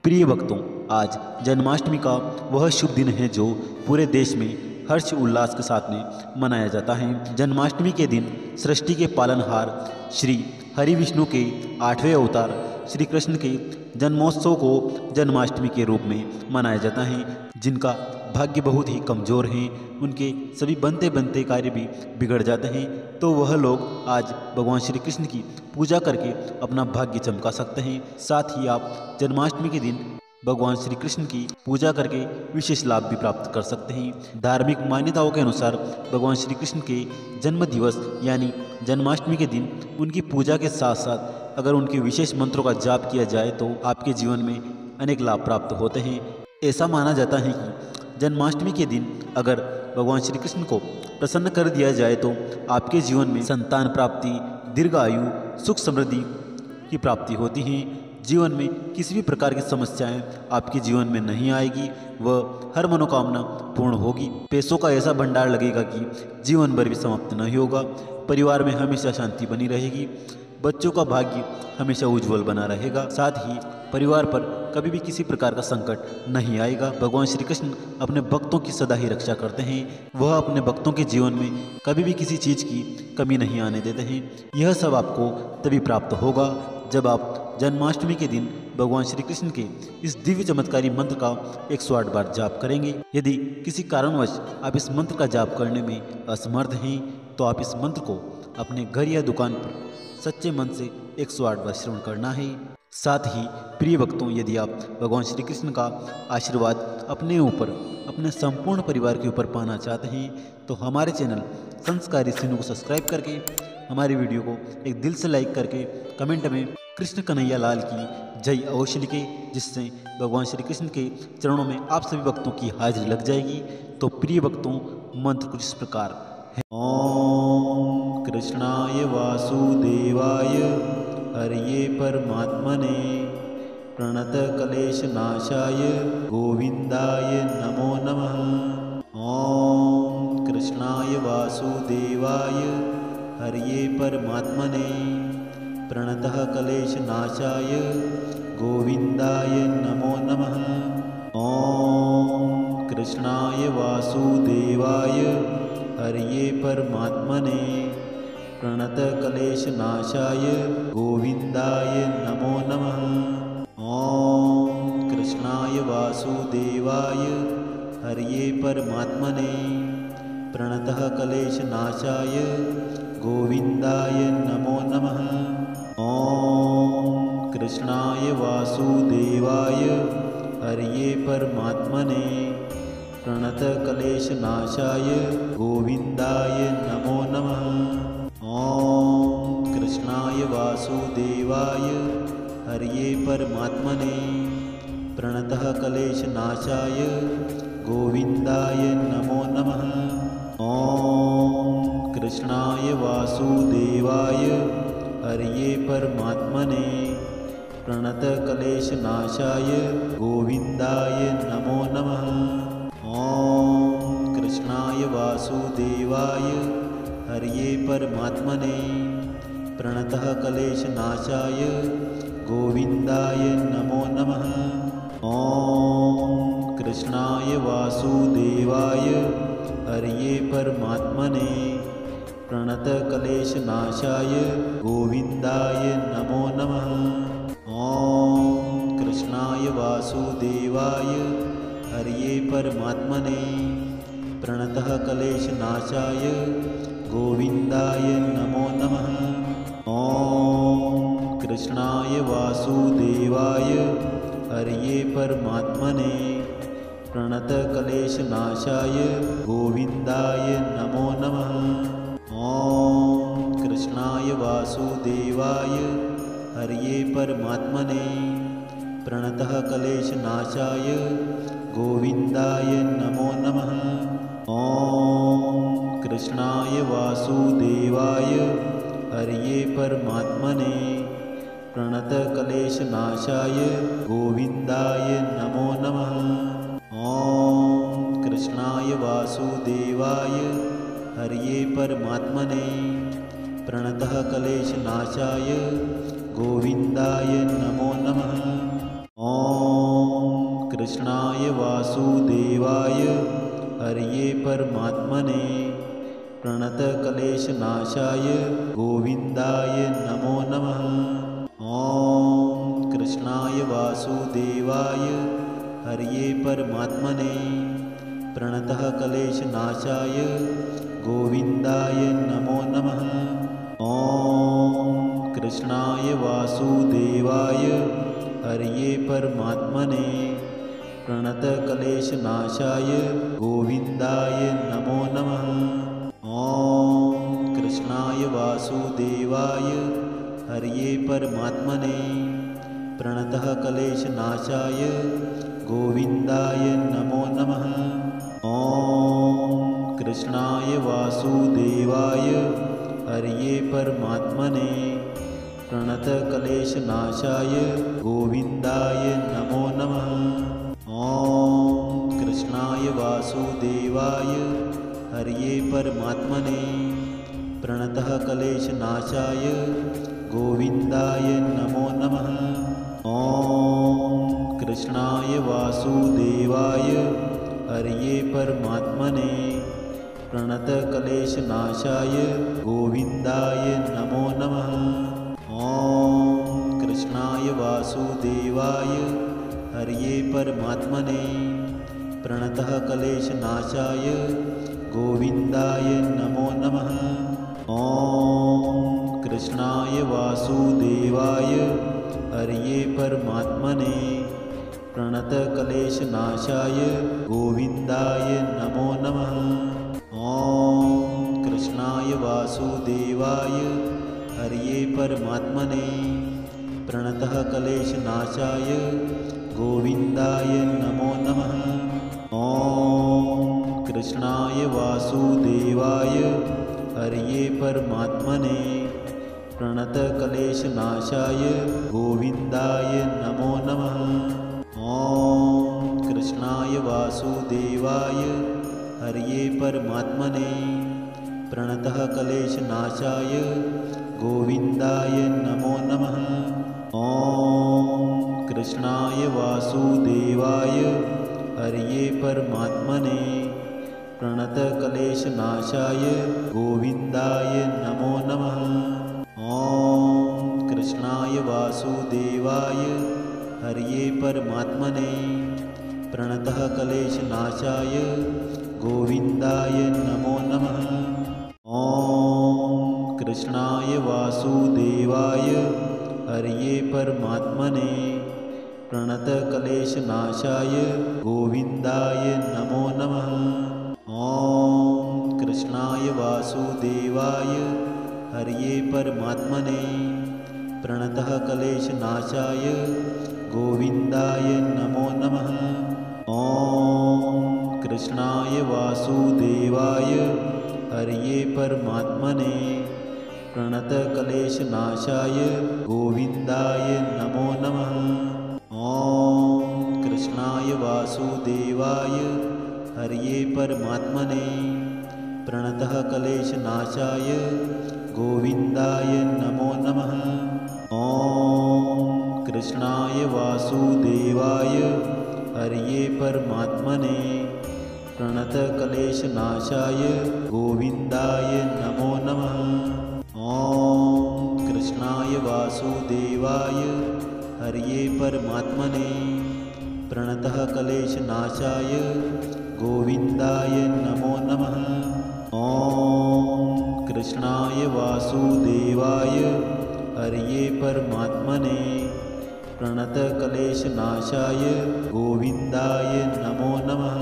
प्रिय भक्तों, आज जन्माष्टमी का वह शुभ दिन है जो पूरे देश में हर्ष उल्लास के साथ में मनाया जाता है। जन्माष्टमी के दिन सृष्टि के पालनहार श्री हरि विष्णु के 8वें अवतार श्री कृष्ण के जन्मोत्सव को जन्माष्टमी के रूप में मनाया जाता है। जिनका भाग्य बहुत ही कमज़ोर है, उनके सभी बनते बनते कार्य भी बिगड़ जाते हैं, तो वह लोग आज भगवान श्री कृष्ण की पूजा करके अपना भाग्य चमका सकते हैं। साथ ही आप जन्माष्टमी के दिन भगवान श्री कृष्ण की पूजा करके विशेष लाभ भी प्राप्त कर सकते हैं। धार्मिक मान्यताओं के अनुसार भगवान श्री कृष्ण के जन्म दिवस यानी जन्माष्टमी के दिन उनकी पूजा के साथ साथ अगर उनके विशेष मंत्रों का जाप किया जाए तो आपके जीवन में अनेक लाभ प्राप्त होते हैं। ऐसा माना जाता है कि जन्माष्टमी के दिन अगर भगवान श्री कृष्ण को प्रसन्न कर दिया जाए तो आपके जीवन में संतान प्राप्ति, दीर्घ आयु, सुख समृद्धि की प्राप्ति होती है। जीवन में किसी भी प्रकार की समस्याएं आपके जीवन में नहीं आएगी, वह हर मनोकामना पूर्ण होगी। पैसों का ऐसा भंडार लगेगा कि जीवन भर भी समाप्त नहीं होगा। परिवार में हमेशा शांति बनी रहेगी। बच्चों का भाग्य हमेशा उज्जवल बना रहेगा। साथ ही परिवार पर कभी भी किसी प्रकार का संकट नहीं आएगा। भगवान श्री कृष्ण अपने भक्तों की सदा ही रक्षा करते हैं। वह अपने भक्तों के जीवन में कभी भी किसी चीज़ की कमी नहीं आने देते हैं। यह सब आपको तभी प्राप्त होगा जब आप जन्माष्टमी के दिन भगवान श्री कृष्ण के इस दिव्य चमत्कारी मंत्र का 108 बार जाप करेंगे। यदि किसी कारणवश आप इस मंत्र का जाप करने में असमर्थ हैं तो आप इस मंत्र को अपने घर या दुकान पर सच्चे मन से 108 बार श्रवण करना है। साथ ही प्रिय भक्तों, यदि आप भगवान श्री कृष्ण का आशीर्वाद अपने ऊपर, अपने संपूर्ण परिवार के ऊपर पाना चाहते हैं तो हमारे चैनल संस्कारी सिन्नू को सब्सक्राइब करके हमारी वीडियो को एक दिल से लाइक करके कमेंट में कृष्ण कन्हैया लाल की जय अवश्य लिखें, जिससे भगवान श्री कृष्ण के चरणों में आप सभी भक्तों की हाजिरी लग जाएगी। तो प्रिय भक्तों, मंत्र कुछ इस प्रकार है। ओम कृष्णाय वासुदेवाय हरिये परमात्मने प्रणत क्लेश नाशाय गोविंदाय नमो नमः। ओम कृष्णाय वासुदेवाय हरिये परमात्मने प्रणतः क्लेश नाशाय गोविंदाय नमो नमः। ओम कृष्णाय वासुदेवाय हरिये परमात्मने प्रणत क्लेश नाशाय गोविंदाय नमो नमः। ओम कृष्णाय वासुदेवाय हरिये परमात्मने प्रणतः क्लेश नाशाय गोविंदाय नमो नमः। ओम कृष्णाय वासुदेवाय हरिये परमात्मने प्रणत क्लेश नाशाय गोविंदाय नमो नमः। ओम कृष्णाय वासुदेवाय हरिये परमात्मने प्रणतः क्लेश नाशाय गोविंदाय नमो नमः। ओम कृष्णाय वासुदेवाय हरिये परमात्मने प्रणत क्लेश नाशाय गोविंदाय नमो नमः। ओम कृष्णाय वासुदेवाय हरिये परमात्मने प्रणतः क्लेश नाशाय गोविंदाय नमो नमः। ओम कृष्णाय वासुदेवाय हरिये परमात्मने प्रणत क्लेश नाशाय गोविंदाय नमो नमः। ओम कृष्णाय वासुदेवाय हरिये परमात्मने प्रणतः क्लेश नाशाय गोविंदाय नमो नमः। ओम कृष्णाय वासुदेवाय हरिये परमात्मने प्रणत क्लेश नाशाय गोविंदाय नमो नमः। ओम कृष्णाय वासुदेवाय हरिये परमात्मने प्रणतः क्लेश नाशाय गोविंदाय नमो नमः। ओम कृष्णाय वासुदेवाय हरिये परमात्मने प्रणत क्लेश नाशाय गोविंदाय नमो नमः। ओम कृष्णाय वासुदेवाय हरिये परमात्मने प्रणतः क्लेश नाशाय गोविंदाय नमो नमः। ओम वासुदेवाय हरये परमात्मने प्रणतक्लेशनाशाय गोविन्दाय नमो नमः। ॐ कृष्णाय वासुदेवाय हरये परमात्मने प्रणतः क्लेशनाशाय गोविन्दाय नमो नमः। ॐ कृष्णाय वासुदेवाय हरये परमात्मने प्रणतक्लेशनाशाय गोविन्दाय नमो नमः। ॐ कृष्णाय वासुदेवाय हरये परमात्मने प्रणतः क्लेशनाशाय गोविन्दाय नमो नमः। ॐ कृष्णाय वासुदेवाय हरये परमात्मने प्रणतक्लेशनाशाय गोविन्दाय नमो नमः। ॐ कृष्णाय वासुदेवाय हरये परमात्मने प्रणतः क्लेशनाशाय गोविन्दाय नमो नमः। ॐ कृष्णाय वासुदेवाय हरये परमात्मने प्रणतक्लेशनाशाय गोविन्दाय नमो नमः। ॐ कृष्णाय वासुदेवाय हरये परमात्मने प्रणतः क्लेशनाशाय गोविन्दाय नमो नमः। ॐ कृष्णाय वासुदेवाय हरये परमात्मने प्रणतक्लेशनाशाय गोविन्दाय नमो नमः। ॐ कृष्णाय वासुदेवाय हरये परमात्मने प्रणतः क्लेशनाशाय गोविन्दाय नमो नमः। ॐ कृष्णाय वासुदेवाय हरये परमात्मने प्रणतक्लेशनाशाय गोविन्दाय नमो नमः। ॐ कृष्णाय वासुदेवाय हरये परमात्मने प्रणतः क्लेशनाशाय गोविन्दाय नमो नमः। ॐ कृष्णाय वासुदेवाय हरये परमात्मने प्रणतक्लेशनाशाय गोविन्दाय नमो नमः। ॐ कृष्णाय वासुदेवाय हरये परमात्मने प्रणतः क्लेशनाशाय गोविन्दाय नमो नमः। ॐ कृष्णाय वासुदेवाय हरये परमात्मने प्रणतक्लेशनाशाय गोविन्दाय नमो नमः। ॐ कृष्णाय वासुदेवाय हरये परमात्मने प्रणतः क्लेशनाशाय गोविन्दाय नमो नमः। ॐ कृष्णाय वासुदेवाय हरये परमात्मने प्रणतक्लेशनाशाय गोविन्दाय नमो नमः। ॐ कृष्णाय वासुदेवाय हरये परमात्मने प्रणतः क्लेशनाशाय गोविन्दाय नमो नमः। ॐ कृष्णाय वासुदेवाय हरये परमात्मने प्रणतक्लेशनाशाय गोविन्दाय नमो नमः। ॐ कृष्णाय वासुदेवाय हरये परमात्मने प्रणतः क्लेशनाशाय गोविन्दाय नमो नमः। ॐ कृष्णाय वासुदेवाय हरये परमात्मने प्रणतक्लेशनाशाय गोविन्दाय नमो नमः।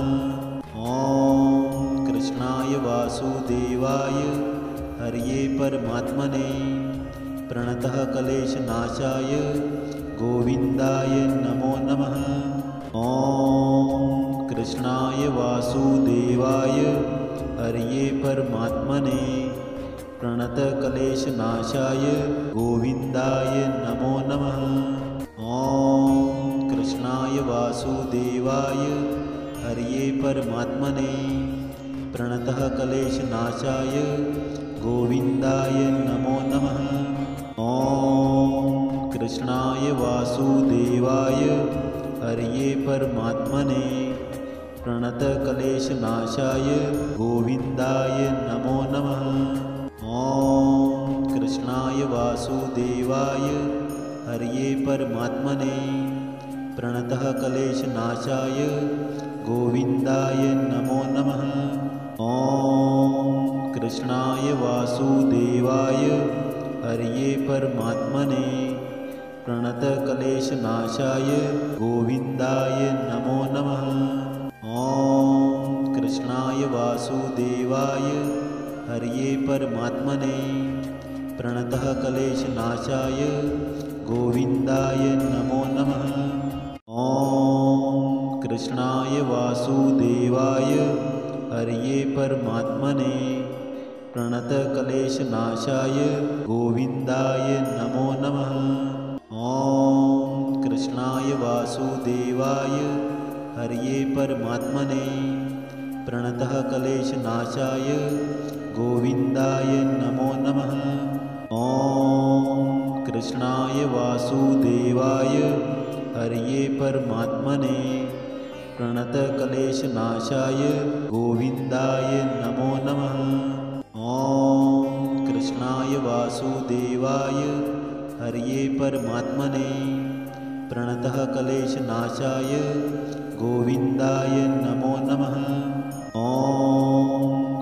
ॐ कृष्णाय वासुदेवाय हरये परमात्मने प्रणतः क्लेशनाशाय गोविन्दाय नमो नमः। ॐ कृष्णाय वासुदेवाय हरये परमात्मने प्रणतक्लेशनाशाय गोविन्दाय नमो नमः। ॐ कृष्णाय वासुदेवाय हरये परमात्मने प्रणतः क्लेशनाशाय गोविन्दाय नमो नमः। ॐ कृष्णाय वासुदेवाय हरये परमात्मने प्रणतक्लेशनाशाय गोविन्दाय नमो नमः। ॐ कृष्णाय वासुदेवाय हरये परमात्मने प्रणतः क्लेशनाशाय गोविन्दाय नमो नमः। ॐ कृष्णाय वासुदेवाय हरये परमात्मने प्रणतक्लेशनाशाय गोविन्दाय नमो नमः। ॐ कृष्णाय वासुदेवाय हरये परमात्मने प्रणतः क्लेशनाशाय गोविन्दाय नमो नमः। ॐ कृष्णाय वासुदेवाय हरये परमात्मने प्रणतक्लेशनाशाय गोविन्दाय नमो नमः। ॐ कृष्णाय वासुदेवाय हरये परमात्मने प्रणतः क्लेशनाशाय गोविन्दाय नमो नमः। ॐ कृष्णाय वासुदेवाय हरये परमात्मने प्रणतक्लेशनाशाय गोविन्दाय नमो नमः। ॐ कृष्णाय वासुदेवाय हरये परमात्मने प्रणतः क्लेशनाशाय गोविन्दाय नमो नमः। ॐ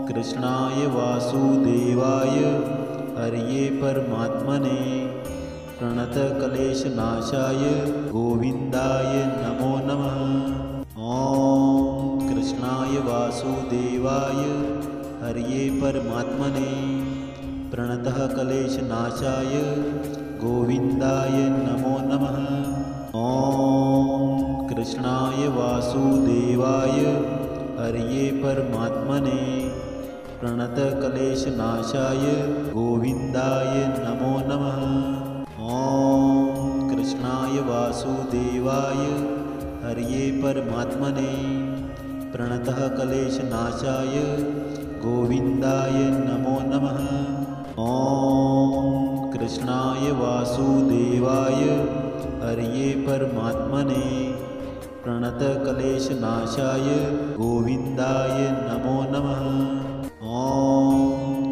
कृष्णाय वासुदेवाय हरये परमात्मने प्रणतक्लेशनाशाय गोविन्दाय नमो नमः। ॐ कृष्णाय वासुदेवाय हरये परमात्मने प्रणतः क्लेशनाशाय गोविन्दाय नमो नमः। ॐ कृष्णाय वासुदेवाय हरये परमात्मने प्रणतक्लेशनाशाय गोविन्दाय नमो नमः। ॐ कृष्णाय वासुदेवाय हरये परमात्मने प्रणतः क्लेशनाशाय गोविन्दाय नमो नमः। ॐ कृष्णाय वासुदेवाय हरये परमात्मने प्रणतक्लेशनाशाय गोविन्दाय नमो नमः। ॐ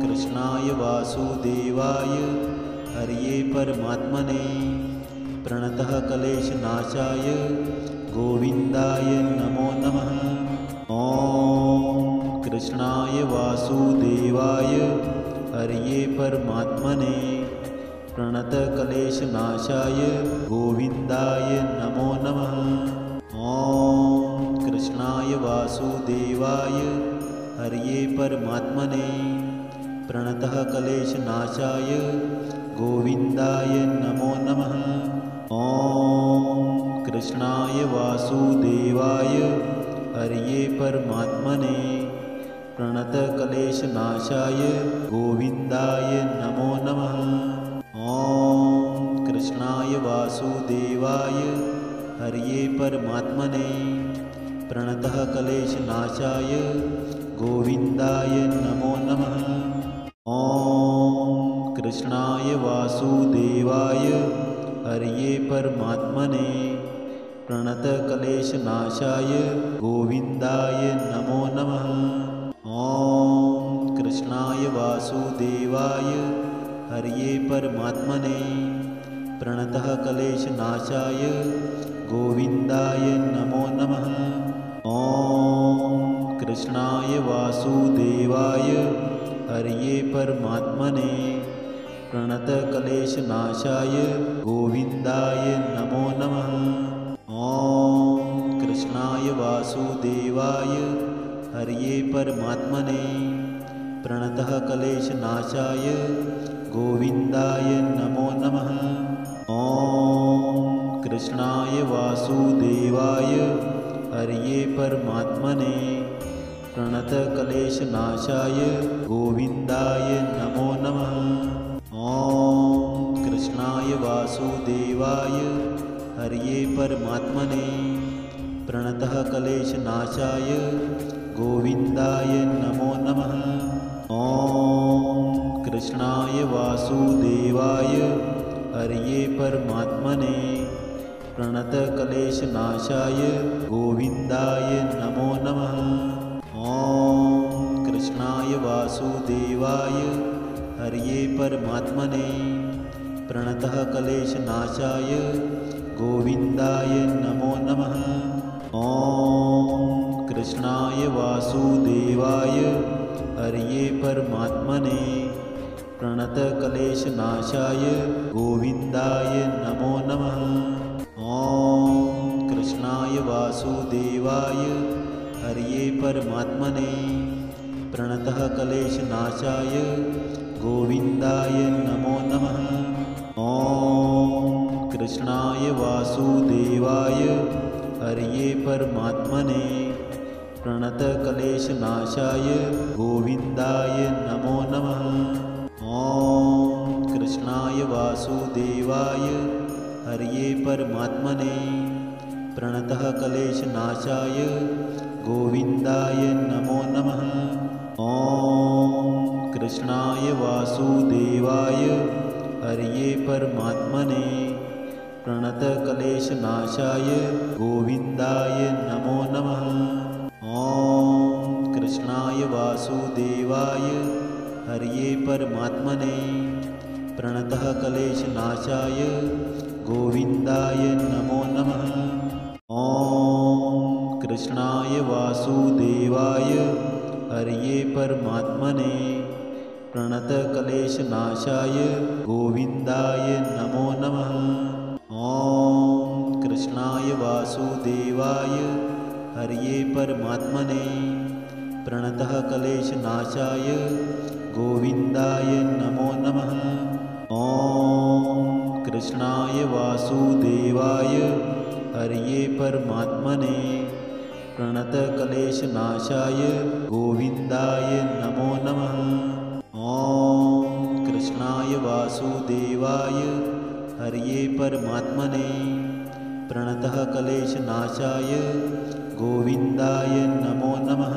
कृष्णाय वासुदेवाय हरये परमात्मने प्रणतः क्लेशनाशाय गोविन्दाय नमो नमः। ॐ कृष्णाय वासुदेवाय हरये परमात्मने प्रणतक्लेशनाशाय गोविन्दाय नमो नमः। ॐ कृष्णाय वासुदेवाय हरये परमात्मने प्रणतः क्लेशनाशाय गोविन्दाय नमो नमः। ॐ कृष्णाय वासुदेवाय हरये परमात्मने प्रणतक्लेशनाशाय गोविन्दाय नमो नमः। ॐ कृष्णाय वासुदेवाय हरये परमात्मने प्रणतः क्लेशनाशाय गोविन्दाय नमो नमः। ॐ कृष्णाय वासुदेवाय हरये परमात्मने प्रणतक्लेशनाशाय गोविन्दाय नमो नमः। ॐ कृष्णाय वासुदेवाय हरये परमात्मने प्रणतः क्लेशनाशाय गोविन्दाय नमो नमः। ॐ कृष्णाय वासुदेवाय हरये परमात्मने प्रणतक्लेशनाशाय गोविन्दाय नमो नमः। ॐ कृष्णाय वासुदेवाय हरये परमात्मने प्रणतः क्लेशनाशाय गोविन्दाय नमो नमः। ॐ कृष्णाय वासुदेवाय हरये परमात्मने प्रणतक्लेशनाशाय गोविन्दाय नमो नमः। ॐ कृष्णाय वासुदेवाय हरये परमात्मने प्रणतः क्लेशनाशाय गोविन्दाय नमो नमः। ॐ कृष्णाय वासुदेवाय हरये परमात्मने प्रणतक्लेशनाशाय गोविन्दाय नमो नमः। ॐ कृष्णाय वासुदेवाय हरये परमात्मने प्रणतः क्लेशनाशाय गोविन्दाय नमो नमः। ॐ कृष्णाय वासुदेवाय हरये परमात्मने प्रणतक्लेशनाशाय गोविन्दाय नमो नमः। ॐ कृष्णाय वासुदेवाय हरये परमात्मने प्रणतः क्लेशनाशाय गोविन्दाय नमो नमः। ॐ कृष्णाय वासुदेवाय हरये परमात्मने प्रणतक्लेशनाशाय गोविन्दाय नमो नमः। ॐ कृष्णाय वासुदेवाय हरये परमात्मने प्रणतः क्लेशनाशाय गोविन्दाय नमो नमः। ॐ कृष्णाय वासुदेवाय हरये परमात्मने प्रणतक्लेशनाशाय गोविन्दाय नमो नमः। ॐ कृष्णाय वासुदेवाय हरये परमात्मने प्रणतः क्लेशनाशाय गोविन्दाय नमो नमः। ॐ कृष्णाय वासुदेवाय हरये परमात्मने प्रणतक्लेशनाशाय गोविन्दाय नमो नमः। ॐ कृष्णाय वासुदेवाय हरये परमात्मने प्रणतः क्लेशनाशाय गोविन्दाय नमो नमः। ॐ कृष्णाय वासुदेवाय हरये परमात्मने प्रणतक्लेशनाशाय गोविन्दाय नमो नमः। ॐ कृष्णाय वासुदेवाय हरये परमात्मने प्रणतः क्लेशनाशाय गोविन्दाय नमो नमः।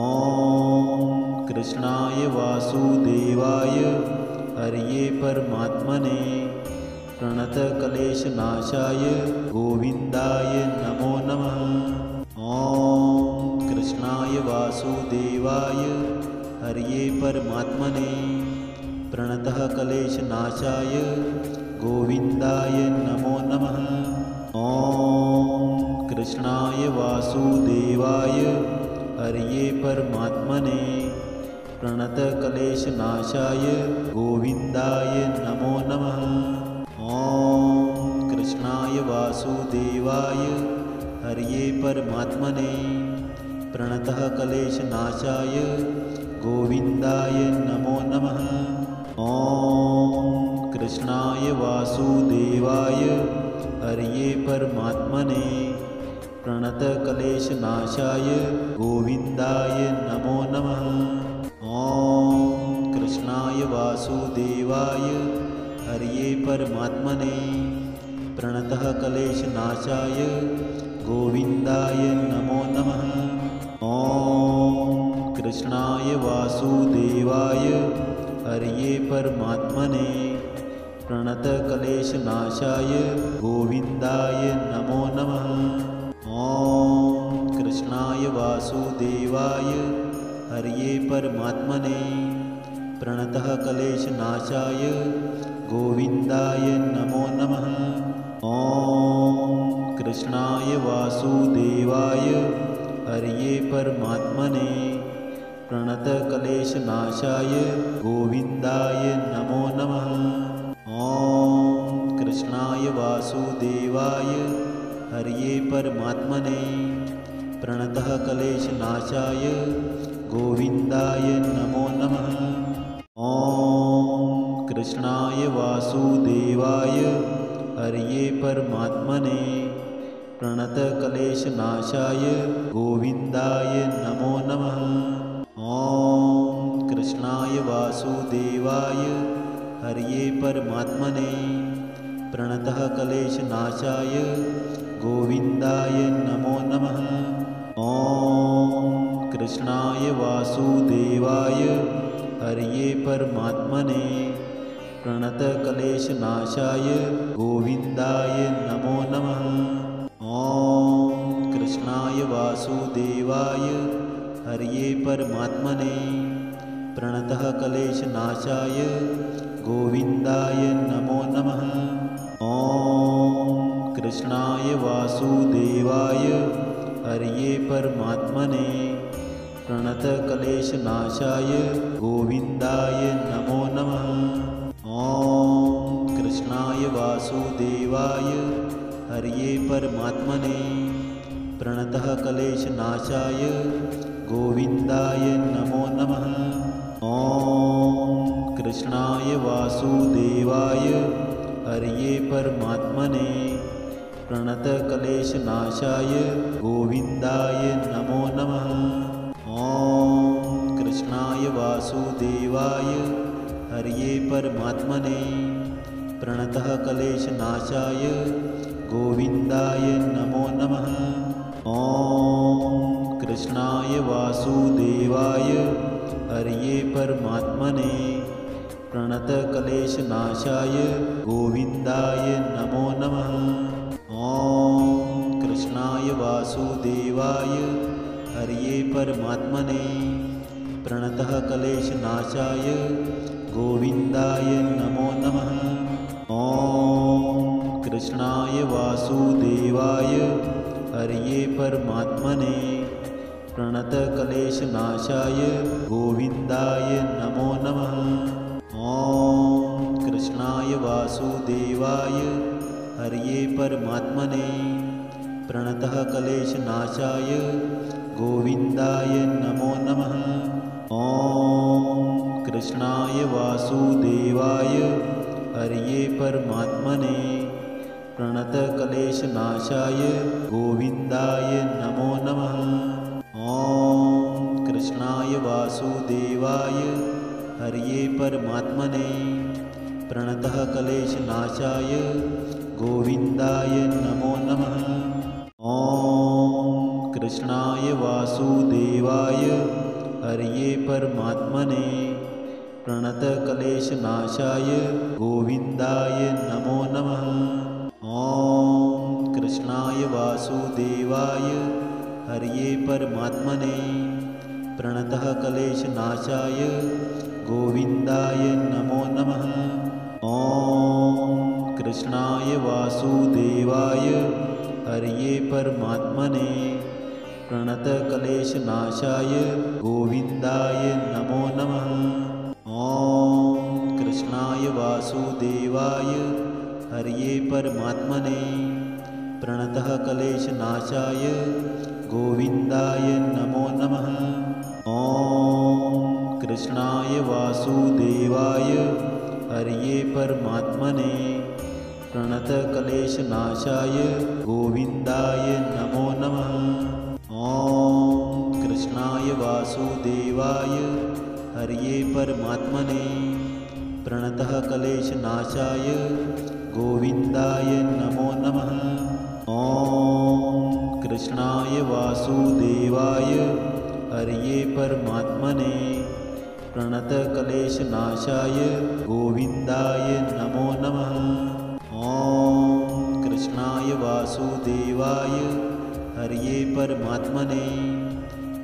ॐ कृष्णाय वासुदेवाय हरये परमात्मने प्रणतक्लेशनाशाय गोविन्दाय नमो नमः। ॐ कृष्णाय वासुदेवाय हरये परमात्मने प्रणतः क्लेशनाशाय गोविन्दाय नमो नमः। ॐ कृष्णाय वासुदेवाय हरये परमात्मने प्रणतक्लेशनाशाय गोविन्दाय नमो नमः। ॐ कृष्णाय वासुदेवाय हरये परमात्मने प्रणतः क्लेशनाशाय गोविन्दाय नमो नमः। ॐ कृष्णाय वासुदेवाय हरये परमात्मने प्रणतक्लेशनाशाय गोविन्दाय नमो नमः। ॐ कृष्णाय वासुदेवाय हरये परमात्मने प्रणतः क्लेशनाशाय गोविन्दाय नमो नमः। ॐ कृष्णाय वासुदेवाय हरये परमात्मने प्रणतक्लेशनाशाय गोविन्दाय नमो नमः। ॐ कृष्णाय वासुदेवाय हरये परमात्मने प्रणतः क्लेशनाशाय गोविन्दाय नमो नमः। ॐ कृष्णाय वासुदेवाय हरये परमात्मने प्रणतक्लेशनाशाय गोविन्दाय नमो नमः। ॐ कृष्णाय वासुदेवाय हरये परमात्मने प्रणतः क्लेशनाशाय गोविन्दाय नमो नमः। ॐ कृष्णाय वासुदेवाय हरये परमात्मने प्रणतक्लेशनाशाय गोविन्दाय नमो नमः। ॐ कृष्णाय वासुदेवाय हरये परमात्मने प्रणतः क्लेशनाशाय गोविन्दाय नमो नमः। ॐ कृष्णाय वासुदेवाय हरये परमात्मने प्रणतक्लेशनाशाय गोविन्दाय नमो नमः। ॐ कृष्णाय वासुदेवाय हरये परमात्मने प्रणतः क्लेशनाशाय गोविन्दाय नमो नमः। ॐ कृष्णाय वासुदेवाय हरये परमात्मने प्रणतक्लेशनाशाय गोविन्दाय नमो नमः। ॐ कृष्णाय वासुदेवाय हरये परमात्मने प्रणतः क्लेशनाशाय गोविन्दाय नमो नमः। ॐ कृष्णाय वासुदेवाय हरये परमात्मने प्रणतक्लेशनाशाय गोविन्दाय नमो नमः। ॐ कृष्णाय वासुदेवाय हरये परमात्मने प्रणतः क्लेशनाशाय गोविन्दाय नमो नमः। ॐ कृष्णाय वासुदेवाय हरये परमात्मने प्रणतक्लेशनाशाय गोविन्दाय नमो नमः। ॐ कृष्णाय वासुदेवाय हरये परमात्मने प्रणतः क्लेशनाशाय गोविन्दाय नमो नमः। ॐ कृष्णाय वासुदेवाय हरये परमात्मने प्रणतक्लेशनाशाय गोविन्दाय नमो नमः। ॐ कृष्णाय वासुदेवाय हरये परमात्मने प्रणतः क्लेशनाशाय गोविन्दाय नमो नमः। ॐ कृष्णाय वासुदेवाय हरये परमात्मने प्रणतक्लेशनाशाय गोविन्दाय नमो नमः। ॐ कृष्णाय वासुदेवाय हरये परमात्मने प्रणतः क्लेशनाशाय गोविन्दाय नमो नमः। ॐ कृष्णाय वासुदेवाय हरये परमात्मने प्रणतक्लेशनाशाय गोविन्दाय नमो नमः। ॐ कृष्णाय वासुदेवाय हरये परमात्मने प्रणतः क्लेशनाशाय गोविन्दाय नमो नमः। ॐ कृष्णाय वासुदेवाय हरये परमात्मने प्रणतक्लेशनाशाय गोविन्दाय नमो नमः। ॐ कृष्णाय वासुदेवाय हरये परमात्मने प्रणतः क्लेशनाशाय गोविन्दाय नमो नमः। ॐ कृष्णाय वासुदेवाय हरये परमात्मने प्रणतक्लेशनाशाय गोविन्दाय नमो नमः। ॐ कृष्णाय वासुदेवाय हरये परमात्मने प्रणतः क्लेशनाशाय गोविन्दाय नमो नमः। ॐ कृष्णाय वासुदेवाय हरये परमात्मने प्रणतक्लेशनाशाय गोविन्दाय नमो नमः। ॐ कृष्णाय वासुदेवाय हरये परमात्मने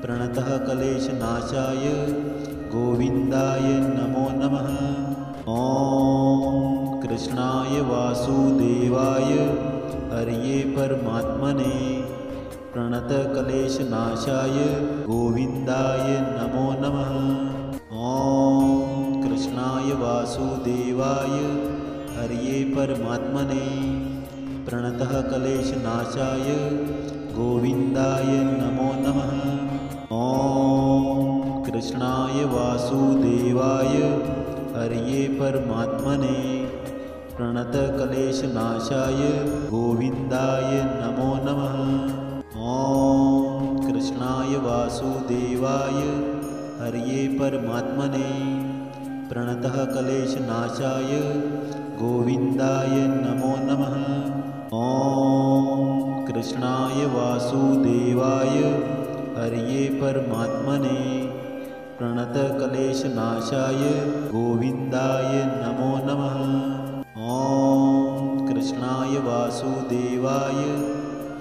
प्रणतः क्लेशनाशाय गोविन्दाय नमो नमः। ॐ कृष्णाय वासुदेवाय हरये परमात्मने प्रणतक्लेशनाशाय गोविन्दाय नमो नमः। ॐ कृष्णाय वासुदेवाय हरये परमात्मने प्रणतः क्लेशनाशाय गोविन्दाय नमो नमः। ॐ कृष्णाय वासुदेवाय हरये परमात्मने प्रणतक्लेशनाशाय गोविन्दाय नमो नमः। ॐ कृष्णाय वासुदेवाय हरये परमात्मने प्रणतः क्लेशनाशाय गोविन्दाय नमो नमः। ॐ कृष्णाय वासुदेवाय हरये परमात्मने प्रणतक्लेशनाशाय गोविन्दाय नमो नमः। ॐ कृष्णाय वासुदेवाय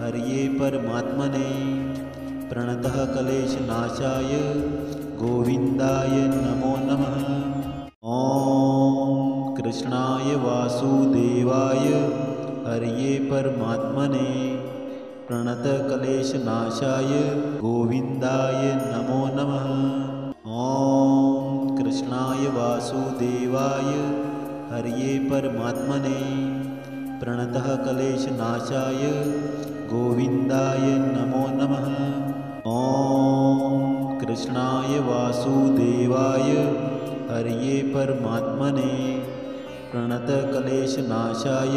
हरये परमात्मने प्रणतक्लेशनाशाय गोविन्दाय नमो नमः। ॐ कृष्णाय वासुदेवाय हरये परमात्मने प्रणतक्लेशनाशाय गोविन्दाय नमो नमः। ॐ कृष्णाय वासुदेवाय हरये परमात्मने प्रणतक्लेशनाशाय गोविन्दाय नमो नमः। ॐ कृष्णाय वासुदेवाय हरये परमात्मने प्रणतक्लेशनाशाय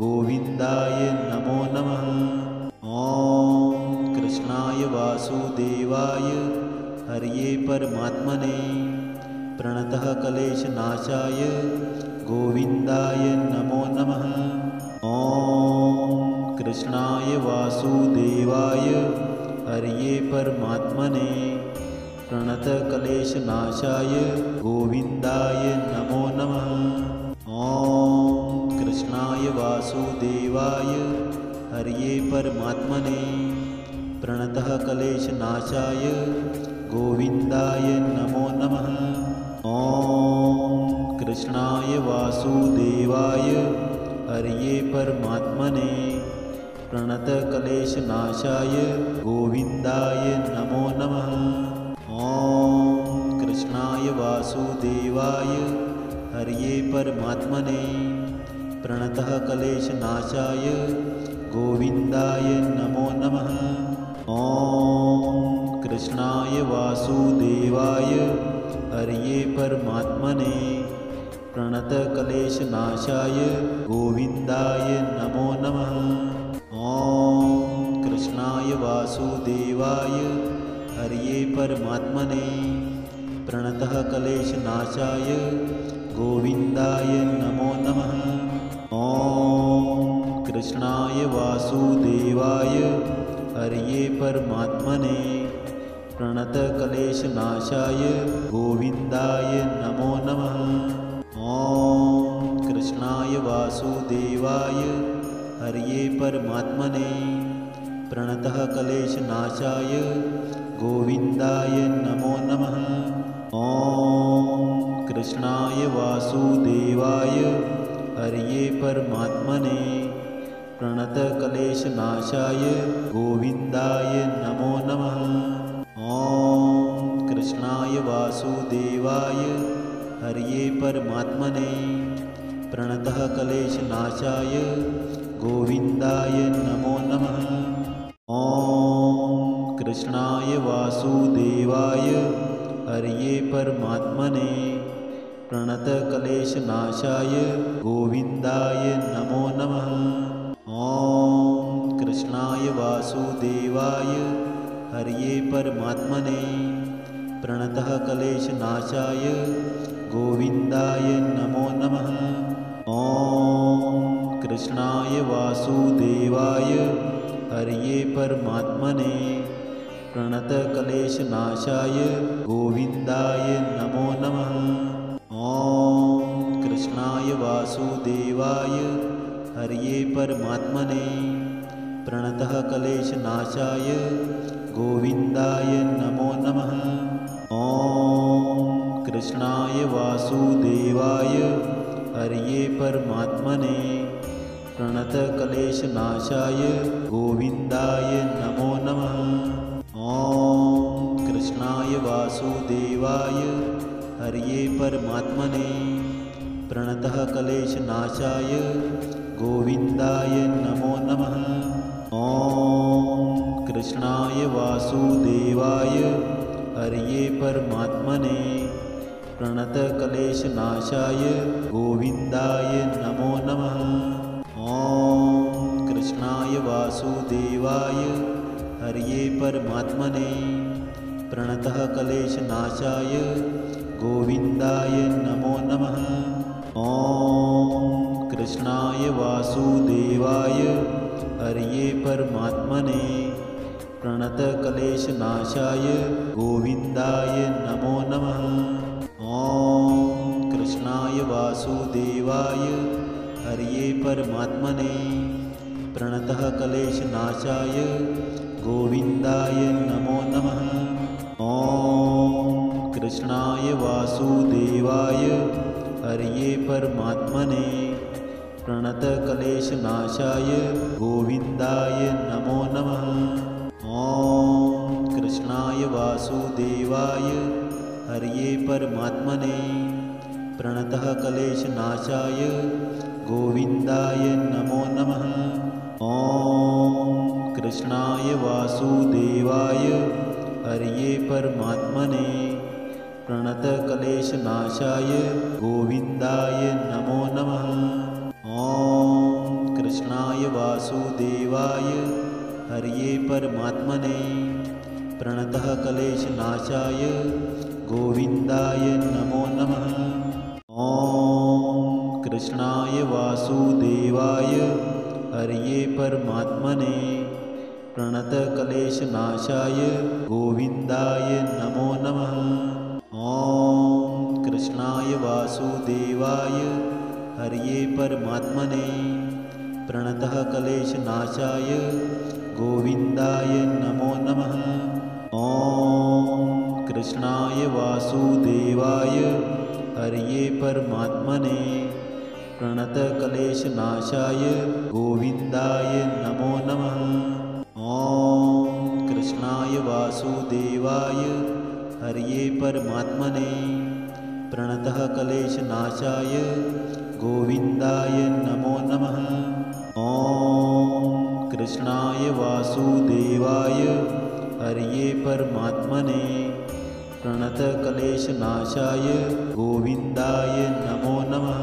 गोविन्दाय नमो नमः। ॐ कृष्णाय वासुदेवाय हरये परमात्मने प्रणतक्लेशनाशाय गोविन्दाय नमो नमः। ॐ कृष्णाय वासुदेवाय हरये परमात्मने प्रणतक्लेशनाशाय गोविन्दाय नमो नमः। ॐ कृष्णाय वासुदेवाय हरये परमात्मने प्रणतक्लेशनाशाय गोविन्दाय नमो नमः। ॐ कृष्णाय वासुदेवाय हरये परमात्मने प्रणतक्लेशनाशाय गोविन्दाय नमो नमः। ॐ कृष्णाय वासुदेवाय हरये परमात्मने प्रणतक्लेशनाशाय गोविन्दाय नमो नमः। ॐ कृष्णाय वासुदेवाय हरये परमात्मने प्रणतक्लेशनाशाय गोविन्दाय नमो नमः। ॐ कृष्णाय वासुदेवाय हरये परमात्मने प्रणतक्लेशनाशाय गोविन्दाय नमो नमः। ॐ कृष्णाय वासुदेवाय हरये परमात्मने प्रणतक्लेशनाशाय गोविन्दाय नमो नमः। ॐ कृष्णाय वासुदेवाय हरये परमात्मने प्रणतक्लेशनाशाय गोविन्दाय नमो नमः। ॐ कृष्णाय वासुदेवाय हरये परमात्मने प्रणतक्लेशनाशाय गोविन्दाय नमो नमः। ॐ कृष्णाय वासुदेवाय हरये परमात्मने प्रणतक्लेशनाशाय गोविन्दाय नमो नमः। ॐ कृष्णाय वासुदेवाय हरये परमात्मने प्रणतक्लेशनाशाय गोविन्दाय नमो नमः। ॐ कृष्णाय वासुदेवाय हरये परमात्मने प्रणतक्लेशनाशाय गोविन्दाय नमो नमः। ॐ कृष्णाय वासुदेवाय हरये परमात्मने प्रणतक्लेशनाशाय गोविन्दाय नमो नमः। ॐ कृष्णाय वासुदेवाय हरये परमात्मने प्रणतक्लेशनाशाय गोविन्दाय नमो नमः। ॐ कृष्णाय वासुदेवाय हरये परमात्मने प्रणतक्लेशनाशाय गोविन्दाय नमो नमः। ॐ कृष्णाय वासुदेवाय हरये परमात्मने प्रणतक्लेशनाशाय गोविन्दाय नमो नमः। ॐ कृष्णाय वासुदेवाय हरये परमात्मने प्रणतक्लेशनाशाय गोविन्दाय नमो नमः। ॐ कृष्णाय वासुदेवाय हरये परमात्मने प्रणतक्लेशनाशाय गोविन्दाय नमो नमः। ॐ कृष्णाय वासुदेवाय हरये परमात्मने प्रणतक्लेशनाशाय गोविन्दाय नमो नमः। ॐ कृष्णाय वासुदेवाय हरये परमात्मने प्रणतक्लेशनाशाय गोविन्दाय नमो नमः। ॐ कृष्णाय वासुदेवाय हरये परमात्मने प्रणतक्लेशनाशाय गोविन्दाय नमो नमः। ॐ कृष्णाय वासुदेवाय हरये परमात्मने प्रणतक्लेशनाशाय गोविन्दाय नमो नमः। ॐ कृष्णाय वासुदेवाय हरये परमात्मने प्रणतक्लेशनाशाय गोविन्दाय नमो नमः। ॐ कृष्णाय वासुदेवाय हरये परमात्मने प्रणतक्लेशनाशाय गोविन्दाय नमो नमः। ॐ कृष्णाय वासुदेवाय हरये परमात्मने प्रणतक्लेशनाशाय गोविन्दाय नमो नमः। ॐ कृष्णाय वासुदेवाय हरये परमात्मने प्रणतक्लेशनाशाय गोविन्दाय नमो नमः। ॐ कृष्णाय वासुदेवाय हरये परमात्मने प्रणतक्लेशनाशाय गोविन्दाय नमो नमः। ॐ कृष्णाय वासुदेवाय हरये परमात्मने प्रणतक्लेशनाशाय गोविन्दाय नमो नमः। ॐ कृष्णाय वासुदेवाय हरये परमात्मने प्रणतक्लेशनाशाय गोविन्दाय नमो नमः।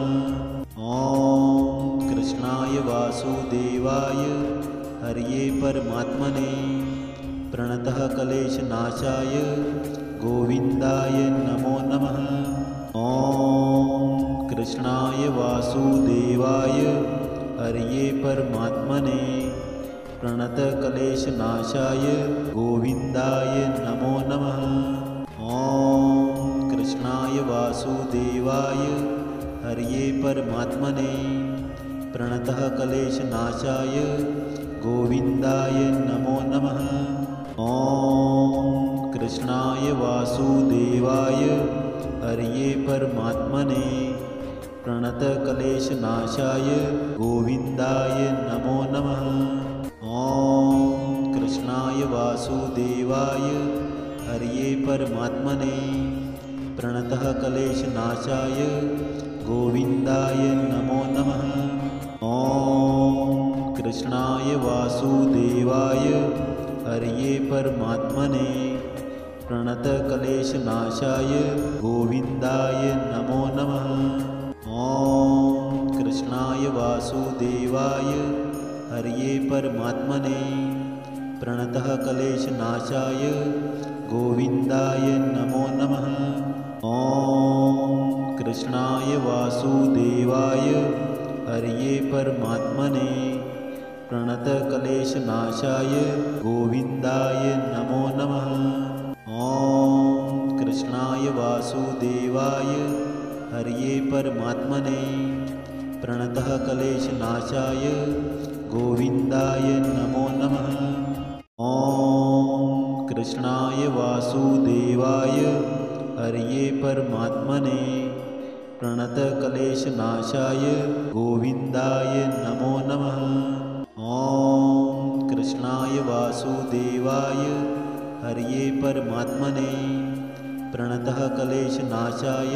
ॐ कृष्णाय वासुदेवाय हरये परमात्मने प्रणतक्लेशनाशाय गोविन्दाय नमो नमः। ॐ कृष्णाय वासुदेवाय हरये परमात्मने प्रणतक्लेशनाशाय गोविन्दाय नमो नमः। ॐ कृष्णाय वासुदेवाय हरये परमात्मने प्रणतक्लेशनाशाय गोविन्दाय नमो नमः। ॐ कृष्णाय वासुदेवाय हरये परमात्मने प्रणतक्लेशनाशाय गोविन्दाय नमो नमः। ॐ कृष्णाय वासुदेवाय हरये परमात्मने प्रणतक्लेशनाशाय गोविन्दाय नमो नमः। ॐ कृष्णाय वासुदेवाय हरये परमात्मने प्रणतक्लेशनाशाय गोविन्दाय नमो नमः। ॐ कृष्णाय वासुदेवाय हरये परमात्मने प्रणतक्लेशनाशाय गोविन्दाय नमो नमः। ॐ कृष्णाय वासुदेवाय हरये परमात्मने प्रणतक्लेशनाशाय गोविन्दाय नमो नमः। ॐ कृष्णाय वासुदेवाय हरये परमात्मने प्रणतक्लेशनाशाय गोविन्दाय नमो नमः। ॐ कृष्णाय वासुदेवाय हरये परमात्मने प्रणतक्लेशनाशाय गोविन्दाय नमो नमः। ॐ कृष्णाय वासुदेवाय हरये परमात्मने प्रणतक्लेशनाशाय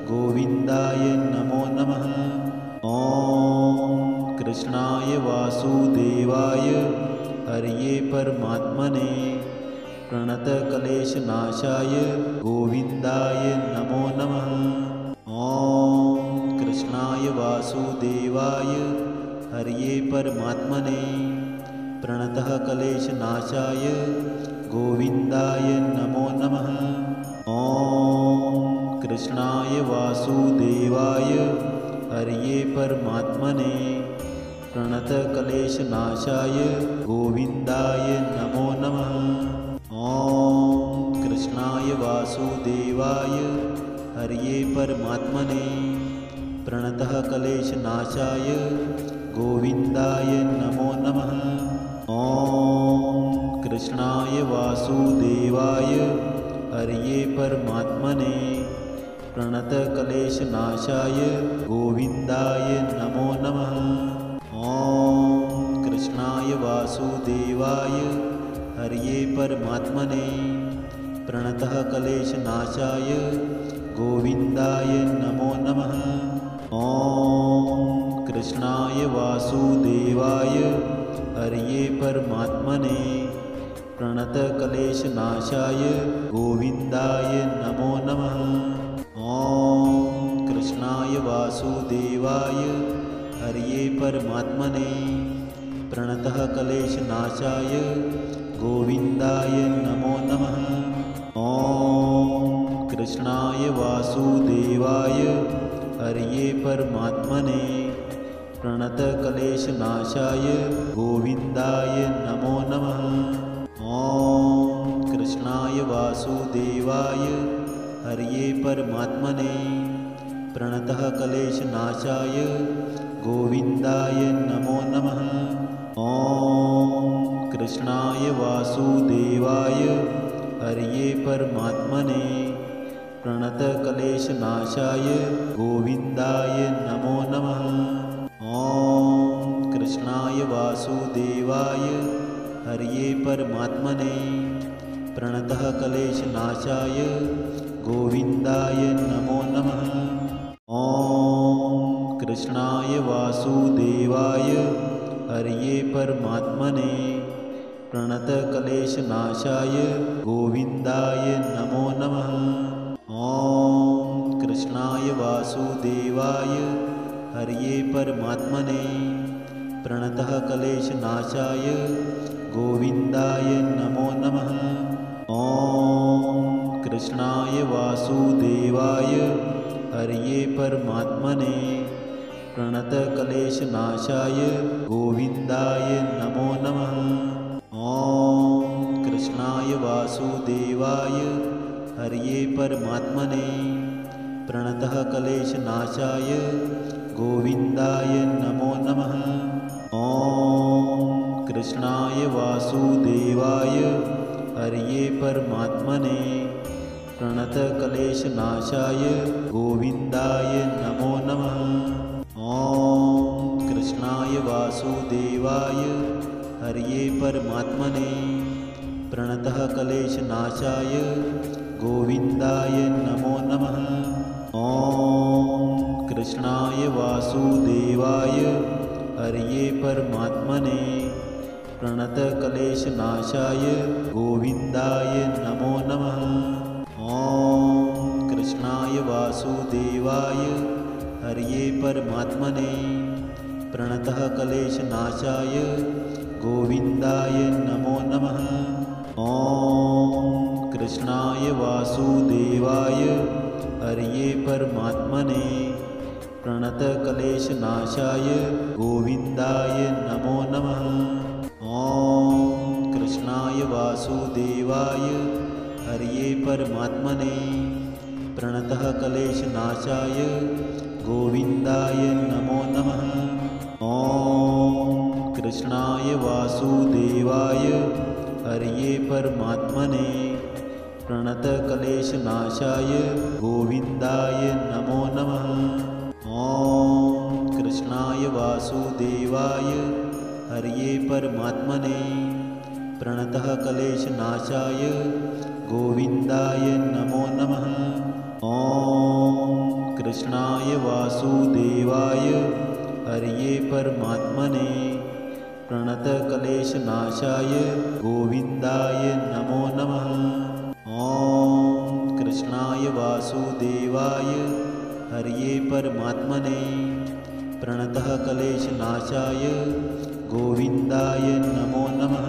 गोविन्दाय नमो नमः। ॐ कृष्णाय वासुदेवाय हरये परमात्मने प्रणतक्लेशनाशाय गोविन्दाय नमो नमः। ॐ कृष्णाय वासुदेवाय हरये परमात्मने प्रणतक्लेशनाशाय गोविन्दाय नमो नमः। ॐ कृष्णाय वासुदेवाय हरये परमात्मने प्रणतक्लेशनाशाय गोविन्दाय नमो नमः। ॐ कृष्णाय वासुदेवाय हरये परमात्मने प्रणतक्लेशनाशाय गोविन्दाय नमो नमः। ॐ कृष्णाय वासुदेवाय हरये परमात्मने प्रणतक्लेशनाशाय गोविन्दाय नमो नमः। ॐ कृष्णाय वासुदेवाय हरये परमात्मने प्रणतक्लेशनाशाय गोविन्दाय नमो नमः। ॐ कृष्णाय वासुदेवाय हरये परमात्मने प्रणतक्लेशनाशाय गोविन्दाय नमो नमः। ॐ कृष्णाय वासुदेवाय हरये परमात्मने प्रणतक्लेशनाशाय गोविन्दाय नमो नमः। ॐ कृष्णाय वासुदेवाय हरये परमात्मने प्रणतक्लेशनाशाय गोविन्दाय नमो नमः। ॐ कृष्णाय वासुदेवाय हरये परमात्मने प्रणतक्लेशनाशाय गोविन्दाय नमो नमः। ॐ कृष्णाय वासुदेवाय हरये परमात्मने प्रणतक्लेशनाशाय गोविन्दाय नमो नमः। ॐ कृष्णाय वासुदेवाय हरये परमात्मने प्रणतक्लेशनाशाय गोविन्दाय नमो नमः। ॐ कृष्णाय वासुदेवाय हरये परमात्मने प्रणतक्लेशनाशाय गोविन्दाय नमो नमः। ॐ कृष्णाय वासुदेवाय हरये परमात्मने प्रणतक्लेशनाशाय गोविन्दाय नमो नमः। ॐ कृष्णाय वासुदेवाय हरये परमात्मने प्रणतक्लेशनाशाय गोविन्दाय नमो नमः। ॐ कृष्णाय वासुदेवाय हरये परमात्मने प्रणतक्लेशनाशाय गोविन्दाय नमो नमः। ॐ कृष्णाय वासुदेवाय हरये परमात्मने प्रणतक्लेशनाशाय गोविन्दाय नमो नमः। ॐ कृष्णाय वासुदेवाय हरये परमात्मने प्रणतक्लेशनाशाय गोविन्दाय नमो नमः। ॐ कृष्णाय वासुदेवाय हरये परमात्मने प्रणतक्लेशनाशाय गोविन्दाय नमो नमः। ॐ कृष्णाय वासुदेवाय हरये परमात्मने प्रणतक्लेशनाशाय गोविन्दाय नमो नमः। ॐ कृष्णाय वासुदेवाय हरये परमात्मने प्रणतक्लेशनाशाय गोविन्दाय नमो नमः। ॐ कृष्णाय वासुदेवाय हरये परमात्मने प्रणतक्लेशनाशाय गोविन्दाय नमो नमः। ॐ कृष्णाय वासुदेवाय हरये परमात्मने प्रणतक्लेशनाशाय गोविन्दाय नमो नमः। ॐ कृष्णाय वासुदेवाय हरये परमात्मने प्रणतक्लेशनाशाय गोविन्दाय नमो नमः। ॐ कृष्णाय वासुदेवाय हरये परमात्मने प्रणतक्लेशनाशाय गोविन्दाय नमो नमः। ॐ कृष्णाय वासुदेवाय हरये परमात्मने प्रणतक्लेशनाशाय गोविन्दाय नमो नमः।